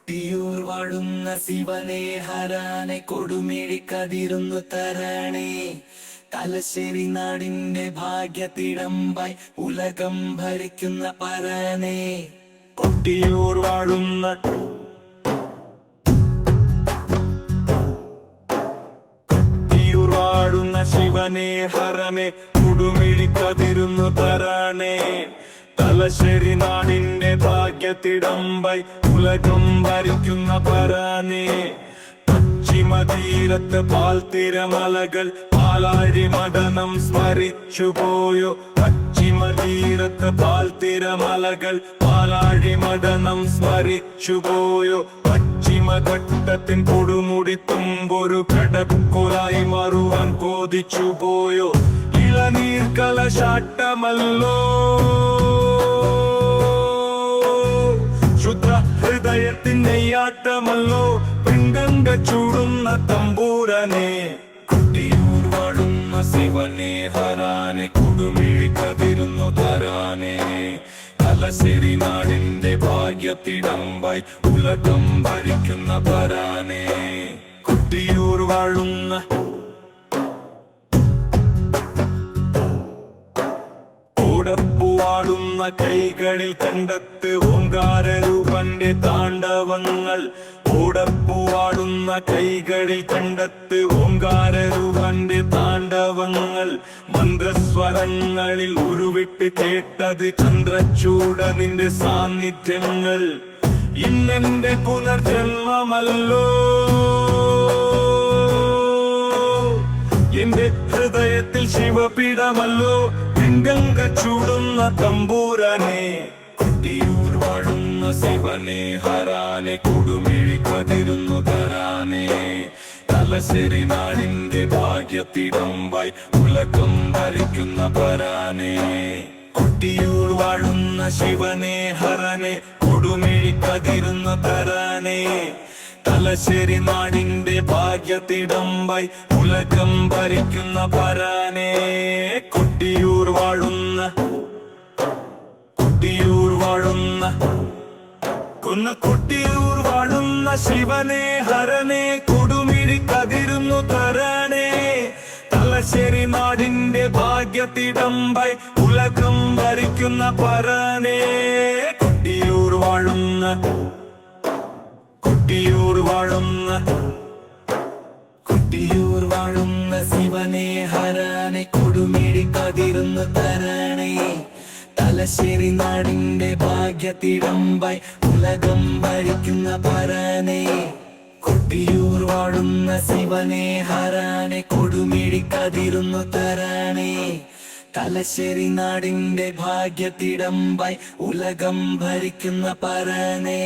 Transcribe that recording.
കൊട്ടിയൂർ വാഴുന്ന ശിവനെ ഹരാനെ കൊടുമിഴിക്കതിരുന്നു തരണേ. തലശ്ശേരി നാടിന്റെ ഭാഗ്യത്തിടമ്പായി ഉലകം ഭരിക്കുന്ന പരനെ. കൊട്ടിയൂർ വാഴുന്ന ശിവനെ ഹരനെ കൊടുമിഴിക്കതിരുന്നു തരണേ. തലശ്ശേരി നാടിന്റെ ഭാഗ്യത്തിടമ്പായി ഉലകം ഭരിക്കുന്ന പരനെ. പശ്ചിമതീരത്ത് പാൽത്തിരമലകൾ പാലാഴി മഠനം സ്മരിച്ചുപോയോ. പശ്ചിമതീരത്ത് പാൽത്തിരമലകൾ പാലാഴി മഠനം സ്മരിച്ചുപോയോ. പശ്ചിമഘട്ടത്തിൻ കൊടുമുടി തുമ്പൊരു കടക്കുലായി മാറുവാൻ കോതിച്ചുപോയോ. ഇളനീർ കലശാട്ടമല്ലോ ശുദ്ധ ഹൃദയത്തിന്റെ യാട്ടമല്ലോ പിങ്കങ്ക ചൂടുന്ന തമ്പൂരനെ. കൊട്ടിയൂർ വാഴുന്ന ശിവനെ ഹരാനെ കൊടുമിഴിക്കതിരുന്നു തരാനെ. തലശ്ശേരി നാടിന്റെ ഭാഗ്യത്തിടമ്പായി ഉലകം ഭരിക്കുന്ന പരാനെ. കൊട്ടിയൂർ വാഴുന്ന ഓടപ്പുവാടുന്ന കൈകളിൽ കണ്ടെത്ത് ഓങ്കാരരൂപന്റെ താണ്ഡവങ്ങൾ. ഓടപ്പുവാടുന്ന കൈകളിൽ കണ്ടെത്ത് ഓങ്കാരരൂപന്റെ താണ്ഡവങ്ങൾ. മന്ത്രസ്വരങ്ങളിൽ ഉരുവിട്ട് കേട്ടത് ചന്ദ്രചൂട നിന്റെ സാന്നിധ്യങ്ങൾ. ഇന്നെന്റെ പുനർജന്മമല്ലോ എന്റെ ഹൃദയത്തിൽ ശിവപീഠമല്ലോ പിങ്കങ്ക ചൂടുന്ന തമ്പൂരനെ. കൊട്ടിയൂർ വാഴുന്ന ശിവനെ ഹരാനെ കൊടുമിഴിക്കതിരുന്നു തരാനെ. തലശ്ശേരി നാടിന്റെ ഭാഗ്യത്തിടമ്പായി ഉലകം ഭരിക്കുന്ന പരാനെ. കൊട്ടിയൂർ വാഴുന്ന ശിവനെ ഹരനെ കൊടുമിഴിക്കതിരുന്നു തരാനെ. തലശ്ശേരി നാടിന്റെ ഭാഗ്യത്തിടമ്പായി ഉലകം ഭരിക്കുന്ന പരാനെ. കൊട്ടിയൂർ വാഴുന്ന കൊട്ടിയൂർ വാഴുന്ന ശിവനെ ഹരനെ കൊടുമിഴിക്കതിരുന്നു തരണേ. തലശ്ശേരി നാടിന്റെ ഭാഗ്യത്തിടമ്പായി ഉലകം ഭരിക്കുന്ന പരനെ. കൊട്ടിയൂർ വാഴുന്ന കൊട്ടിയൂർ വാഴുന്ന ശിവനെ ഹരാനെ കൊടുമിഴിക്കതിരുന്നു തരണേ. തലശ്ശേരി നാടിന്റെ ഭാഗ്യത്തിടമ്പായി ഉലകം ഭരിക്കുന്ന പരനെ. കൊട്ടിയൂർ വാഴുന്ന ശിവനെ ഹരാനെ കൊടുമിഴിക്കതിരുന്നു തരണേ. തലശ്ശേരി നാടിന്റെ ഭാഗ്യത്തിടമ്പായി ഉലകം ഭരിക്കുന്ന പരനെ.